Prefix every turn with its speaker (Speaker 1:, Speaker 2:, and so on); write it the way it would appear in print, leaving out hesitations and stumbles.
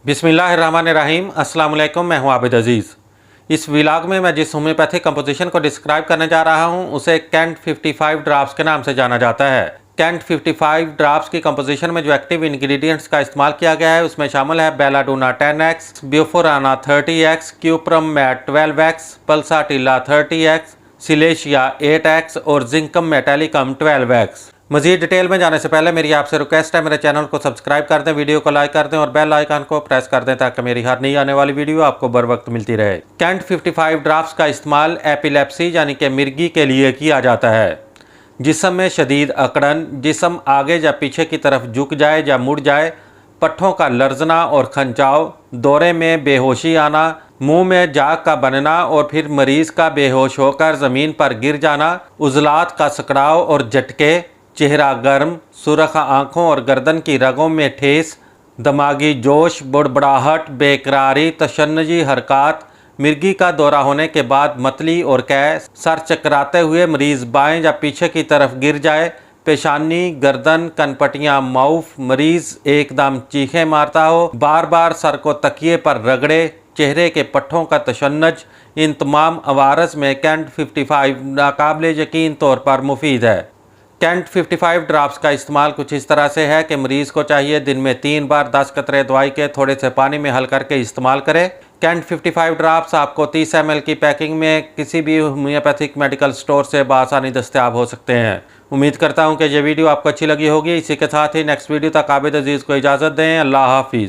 Speaker 1: बिस्मिल्लाहिर्रहमानिर्रहीम। अस्सलाम वालेकुम, मैं हूं आबिद अजीज़। इस व्लॉग में मैं जिस होम्योपैथिक कंपोजिशन को डिस्क्राइब करने जा रहा हूं उसे कैंट 55 ड्रॉप्स के नाम से जाना जाता है। कैंट 55 ड्रॉप्स की कंपोजिशन में जो एक्टिव इंग्रेडिएंट्स का इस्तेमाल किया गया है उसमें शामिल है belladonna 10x, bufo rana 30x, cuprum met 12x, pulsatilla 30x, silicea 8x और जिंकम मेटालिकम 12x। मजीद डिटेल में जाने से पहले मेरी आपसे रिक्वेस्ट है, मेरे चैनल को सब्सक्राइब कर दें, वीडियो को लाइक कर दें और बेल आइकन को प्रेस कर दें ताकि मेरी हर नई आने वाली वीडियो आपको बर वक्त मिलती रहे। कैंट 55 ड्रॉप्स का इस्तेमाल एपिलेप्सी यानी कि मिर्गी के लिए किया जाता है। जिस्म में शदीद अकड़न, जिस्म आगे या पीछे की तरफ झुक जाए या मुड़ जाए, पट्ठों का लर्जना और खंचाव, दौरे में बेहोशी आना, मुंह में जाग का बनना और फिर मरीज का बेहोश होकर ज़मीन पर गिर जाना, उजलात का सकड़ाव और झटके, चेहरा गर्म, सुरख आँखों और गर्दन की रगों में ठेस, दिमागी जोश, बुड़बड़ाहट, बेकरारी, तशन्नुजी हरकत, मिर्गी का दौरा होने के बाद मतली और कै, सर चकराते हुए मरीज़ बाएं या पीछे की तरफ गिर जाए, पेशानी, गर्दन, कनपटियाँ, माउफ, मरीज़ एकदम चीखें मारता हो, बार बार सर को तकिए पर रगड़े, चेहरे के पट्ठों का तशन्नुज, इन तमाम अवारज में कैंट 55 नाकाबिले यकीन तौर पर मुफीद है। कैंट 55 ड्रॉप्स का इस्तेमाल कुछ इस तरह से है कि मरीज़ को चाहिए दिन में 3 बार 10 कतरे दवाई के थोड़े से पानी में हल करके इस्तेमाल करें। कैंट 55 ड्रॉप्स आपको 30 ml की पैकिंग में किसी भी होम्योपैथिक मेडिकल स्टोर से बआसानी दस्तयाब हो सकते हैं। उम्मीद करता हूँ कि ये वीडियो आपको अच्छी लगी होगी। इसी के साथ ही नेक्स्ट वीडियो तक आबिद अजीज़ को इजाज़त दें। अल्लाह हाफिज़।